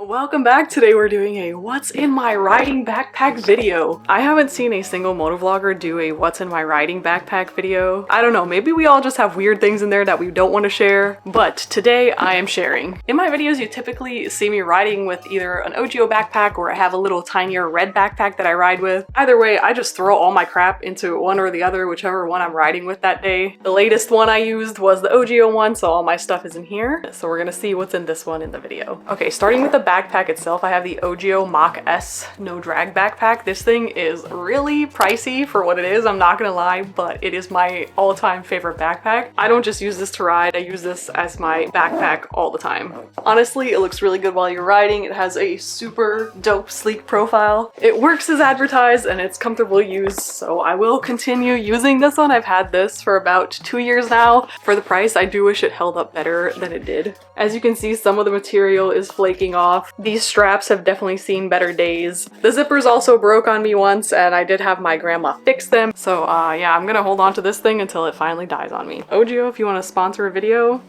Welcome back. Today we're doing a what's in my riding backpack video. I haven't seen a single motovlogger do a what's in my riding backpack video. I don't know, maybe we all just have weird things in there that we don't want to share, but today I am sharing. In my videos you typically see me riding with either an OGO backpack or I have a little tinier red backpack that I ride with. Either way, I just throw all my crap into one or the other, whichever one I'm riding with that day. The latest one I used was the OGO one, so all my stuff is in here. So we're gonna see what's in this one in the video. Okay, starting with the backpack itself, I have the OGO Mach S no drag backpack. This thing is really pricey for what it is, I'm not gonna lie, but it is my all-time favorite backpack. I don't just use this to ride, I use this as my backpack all the time. Honestly, it looks really good while you're riding. It has a super dope sleek profile. It works as advertised and it's comfortable to use, so I will continue using this one. I've had this for about 2 years now. For the price, I do wish it held up better than it did. As you can see, some of the material is flaking off. These straps have definitely seen better days. The zippers also broke on me once and I did have my grandma fix them. So yeah, I'm gonna hold on to this thing until it finally dies on me. OGO, if you want to sponsor a video.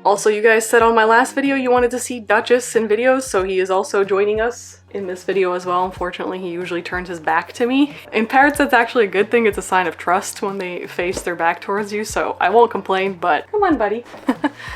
Also, you guys said on my last video you wanted to see Duchess in videos, so he is also joining us in this video as well. Unfortunately, he usually turns his back to me. In parrots, that's actually a good thing. It's a sign of trust when they face their back towards you, so I won't complain, but come on, buddy.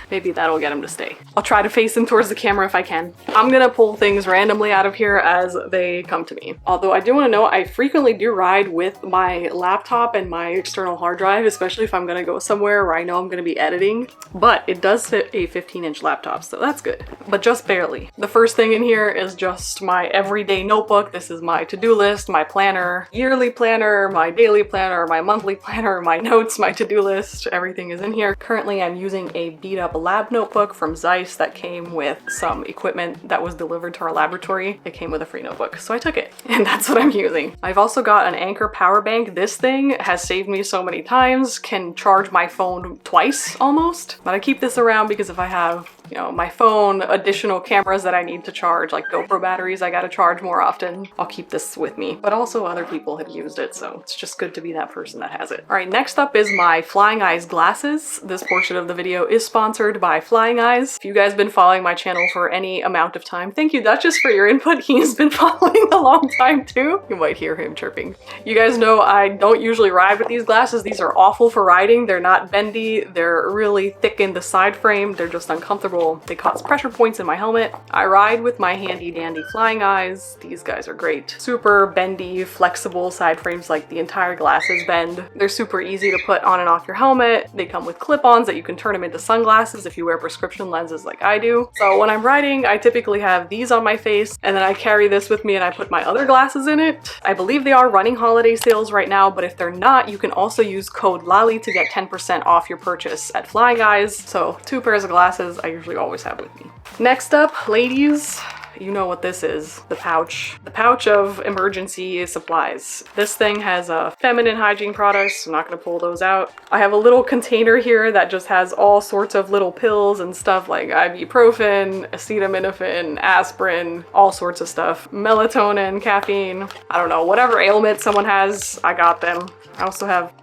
Maybe that'll get him to stay. I'll try to face him towards the camera if I can. I'm gonna pull things randomly out of here as they come to me. Although I do want to know, I frequently do ride with my laptop and my external hard drive, especially if I'm gonna go somewhere where I know I'm gonna be editing, but it does fit a 15-inch laptop, so that's good, but just barely. The first thing in here is just my everyday notebook. This is my to-do list, my planner, yearly planner, my daily planner, my monthly planner, my notes, my to-do list, everything is in here. Currently I'm using a beat up lab notebook from Zeiss that came with some equipment that was delivered to our laboratory. It came with a free notebook, so I took it and that's what I'm using. I've also got an Anker power bank. This thing has saved me so many times, can charge my phone twice almost, but I keep this around because if I have, you know, my phone, additional cameras that I need to charge, like GoPro batteries I gotta charge more often, I'll keep this with me. But also other people have used it, so it's just good to be that person that has it. All right, next up is my Flying Eyes glasses. This portion of the video is sponsored by Flying Eyes. If you guys have been following my channel for any amount of time, thank you Duchess for your input. He's been following a long time too. You might hear him chirping. You guys know I don't usually ride with these glasses. These are awful for riding. They're not bendy. They're really thick in the side frame. They're just uncomfortable. They cause pressure points in my helmet. I ride with my handy dandy Flying Eyes. These guys are great. Super bendy, flexible side frames, like the entire glasses bend. They're super easy to put on and off your helmet. They come with clip-ons that you can turn them into sunglasses if you wear prescription lenses like I do. So when I'm riding, I typically have these on my face and then I carry this with me and I put my other glasses in it. I believe they are running holiday sales right now, but if they're not, you can also use code Lali to get 10% off your purchase at Flying Eyes. So 2 pairs of glasses I usually always have with me. Next up, ladies, you know what this is, the pouch. The pouch of emergency supplies. This thing has feminine hygiene products. I'm not gonna pull those out. I have a little container here that just has all sorts of little pills and stuff like ibuprofen, acetaminophen, aspirin, all sorts of stuff. Melatonin, caffeine, I don't know, whatever ailment someone has, I got them. I also have,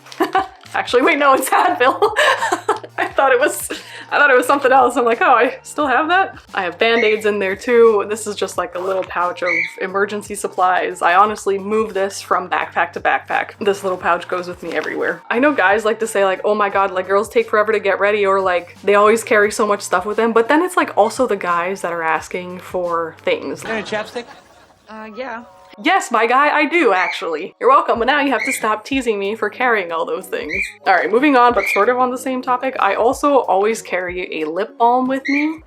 actually wait, no, it's Advil. I thought it was something else. I'm like, oh, I still have that? I have band-aids in there too. This is just like a little pouch of emergency supplies. I honestly move this from backpack to backpack. This little pouch goes with me everywhere. I know guys like to say like, oh my god, like girls take forever to get ready, or like they always carry so much stuff with them, but then it's like also the guys that are asking for things. Any chapstick? Yeah. Yes, my guy, I do actually. You're welcome, but now you have to stop teasing me for carrying all those things. All right, moving on, but sort of on the same topic, I also always carry a lip balm with me.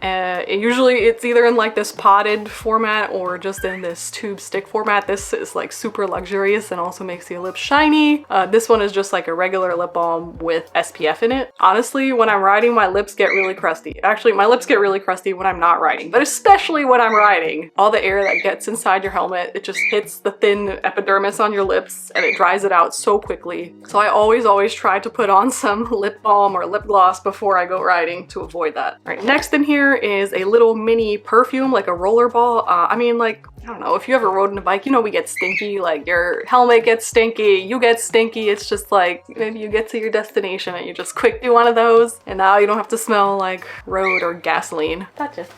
Usually it's either in like this potted format or just in this tube stick format. This is like super luxurious and also makes your lips shiny. This one is just like a regular lip balm with SPF in it. Honestly, when I'm riding, my lips get really crusty. Actually, my lips get really crusty when I'm not riding, but especially when I'm riding. All the air that gets inside your helmet, it just hits the thin epidermis on your lips and it dries it out so quickly. So I always try to put on some lip balm or lip gloss before I go riding to avoid that. All right, next in here is a little mini perfume, like a roller ball. I mean, like, I don't know, if you ever rode on a bike, you know we get stinky, like your helmet gets stinky, you get stinky. It's just like, maybe you get to your destination and you just quick do one of those and now you don't have to smell like road or gasoline. That's it.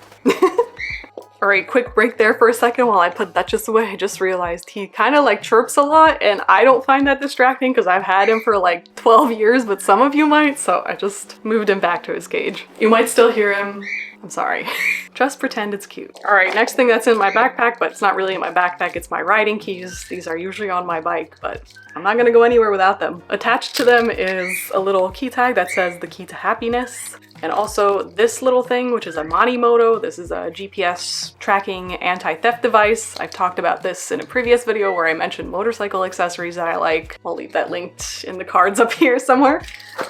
All right, quick break there for a second while I put Duchess away. I just realized he kind of like chirps a lot and I don't find that distracting because I've had him for like 12 years, but some of you might, so I just moved him back to his cage. You might still hear him. I'm sorry. Just pretend it's cute. All right, next thing that's in my backpack, but it's not really in my backpack, it's my riding keys. These are usually on my bike, but I'm not gonna go anywhere without them. Attached to them is a little key tag that says the key to happiness. And also this little thing, which is a Manimoto. This is a GPS tracking anti-theft device. I've talked about this in a previous video where I mentioned motorcycle accessories that I like. I'll leave that linked in the cards up here somewhere.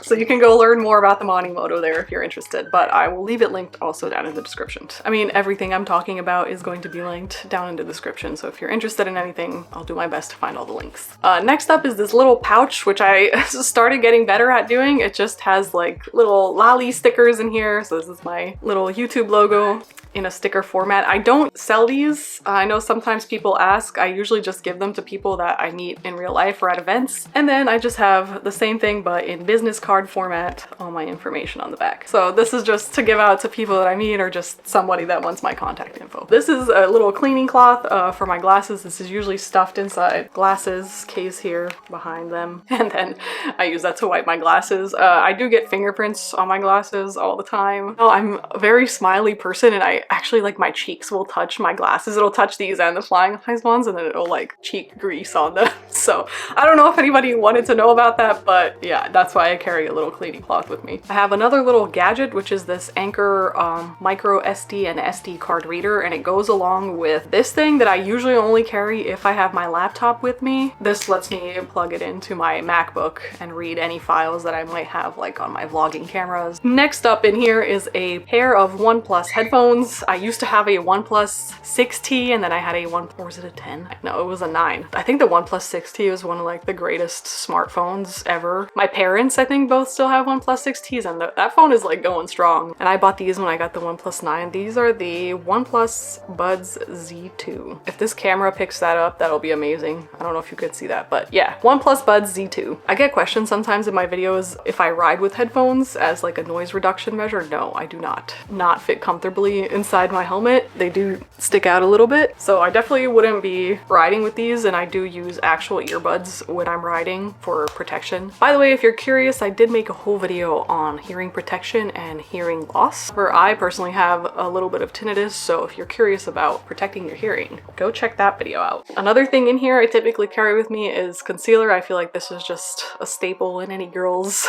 So you can go learn more about the Manimoto there if you're interested, but I will leave it linked also down in the description. I mean, everything I'm talking about is going to be linked down in the description, so if you're interested in anything, I'll do my best to find all the links. Next up is this little pouch, which I started getting better at doing. It just has like little Lali stickers in here. So this is my little YouTube logo in a sticker format. I don't sell these. I know sometimes people ask. I usually just give them to people that I meet in real life or at events. And then I just have the same thing but in business card format, all my information on the back. So this is just to give out to people that I meet or just somebody that wants my contact info. This is a little cleaning cloth for my glasses. This is usually stuffed inside glasses case here behind them. And then I use that to wipe my glasses. I do get fingerprints on my glasses all the time. Well, I'm a very smiley person and I actually like my cheeks will touch my glasses. It'll touch these and the flying eyes ones and then it'll like cheek grease on them. So I don't know if anybody wanted to know about that, but yeah, that's why I carry a little cleaning cloth with me. I have another little gadget, which is this Anchor micro SD and SD card reader, and it goes along with this thing that I usually only carry if I have my laptop with me. This lets me plug it into my MacBook and read any files that I might have like on my vlogging cameras. Next up in here is a pair of OnePlus headphones. I used to have a OnePlus 6T and then I had a or was it a 10? No, it was a 9. I think the OnePlus 6T was one of like the greatest smartphones ever. My parents, I think, both still have OnePlus 6Ts and that phone is like going strong. And I bought these when I got the OnePlus 9. These are the OnePlus Buds Z2. If this camera picks that up, that'll be amazing. I don't know if you could see that, but yeah, OnePlus Buds Z2. I get questions sometimes in my videos if I ride with headphones as like a noise reduction measure. No, I do not. Not fit comfortably inside my helmet. They do stick out a little bit, so I definitely wouldn't be riding with these, and I do use actual earbuds when I'm riding for protection. By the way, if you're curious, I did make a whole video on hearing protection and hearing loss, where I personally have a little bit of tinnitus, so if you're curious about protecting your hearing, go check that video out. Another thing in here I typically carry with me is concealer. I feel like this is just a staple in any girl's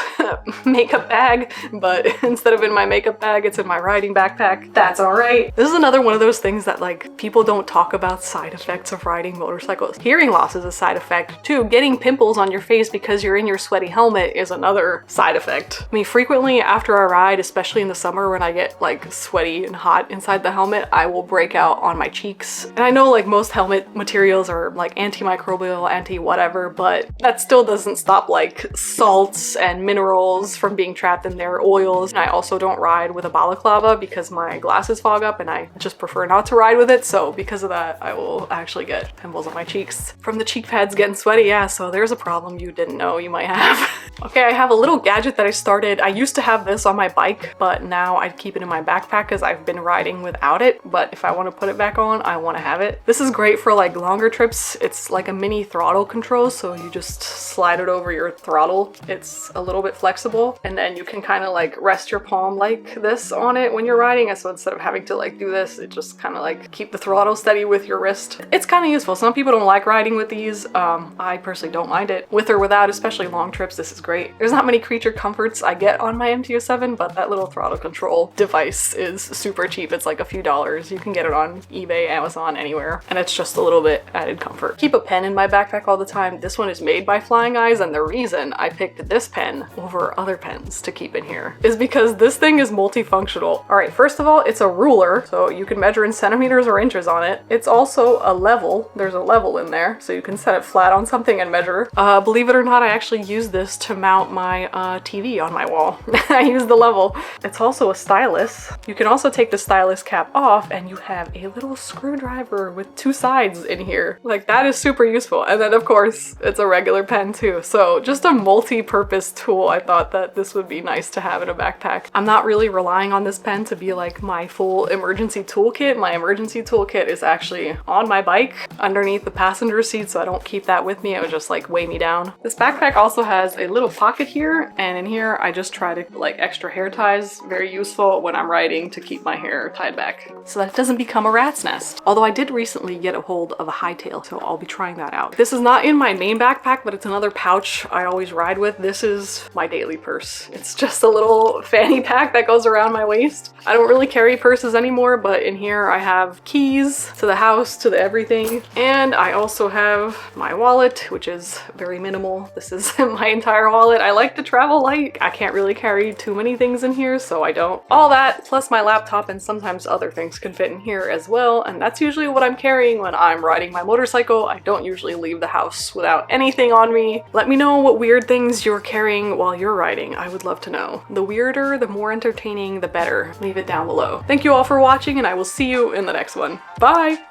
makeup bag, but instead of in my makeup bag, it's in my riding backpack. That's all right. This is another one of those things that like people don't talk about side effects of riding motorcycles. Hearing loss is a side effect too. Getting pimples on your face because you're in your sweaty helmet is another side effect. I mean, frequently after a ride, especially in the summer when I get like sweaty and hot inside the helmet, I will break out on my cheeks. And I know like most helmet materials are like antimicrobial, anti-whatever, but that still doesn't stop like salts and minerals from being trapped in their oils. And I also don't ride with a balaclava because my glasses fog up and I just prefer not to ride with it. So because of that, I will actually get pimples on my cheeks from the cheek pads getting sweaty. Yeah, so there's a problem you didn't know you might have. Okay, I have a little gadget that I started. I used to have this on my bike, but now I keep it in my backpack because I've been riding without it. But if I want to put it back on, I want to have it. This is great for like longer trips. It's like a mini throttle control, so you just slide it over your throttle. It's a little bit flexible, and then you can kind of like rest your palm like this on it when you're riding. And so instead of having to like do this, it just kind of like keep the throttle steady with your wrist. It's kind of useful. Some people don't like riding with these. I personally don't mind it. With or without, especially long trips, this is great. There's not many creature comforts I get on my MT-07, but that little throttle control device is super cheap. It's like a few dollars. You can get it on eBay, Amazon, anywhere, and it's just a little bit added comfort. Keep a pen in my backpack all the time. This one is made by Flying Eyes, and the reason I picked this pen over other pens to keep in here is because this thing is multifunctional. All right, first of all, it's a ruler, so you can measure in centimeters or inches on it. It's also a level. There's a level in there, so you can set it flat flat on something and measure. Believe it or not, I actually use this to mount my TV on my wall. I use the level. It's also a stylus. You can also take the stylus cap off and you have a little screwdriver with two sides in here. Like, that is super useful. And then of course, it's a regular pen too. So just a multi-purpose tool. I thought that this would be nice to have in a backpack. I'm not really relying on this pen to be like my full emergency toolkit. My emergency toolkit is actually on my bike underneath the passenger seat, so I don't keep that with me. It would just like weigh me down. This backpack also has a little pocket here, and in here I just try to like extra hair ties. Very useful when I'm riding to keep my hair tied back so that it doesn't become a rat's nest. Although I did recently get a hold of a hightail, so I'll be trying that out. This is not in my main backpack, but it's another pouch I always ride with. This is my daily purse. It's just a little fanny pack that goes around my waist. I don't really carry purses anymore, but in here I have keys to the house, to the everything. And I also have my wallet, which is very minimal. This is my entire wallet. I like to travel light. I can't really carry too many things in here, so I don't. All that, plus my laptop and sometimes other things can fit in here as well. And that's usually what I'm carrying when I'm riding my motorcycle. I don't usually leave the house without anything on me. Let me know what weird things you're carrying while you're riding. I would love to know. The weirder, the more entertaining, the better. Leave it down below. Thank you all for watching, and I will see you in the next one. Bye!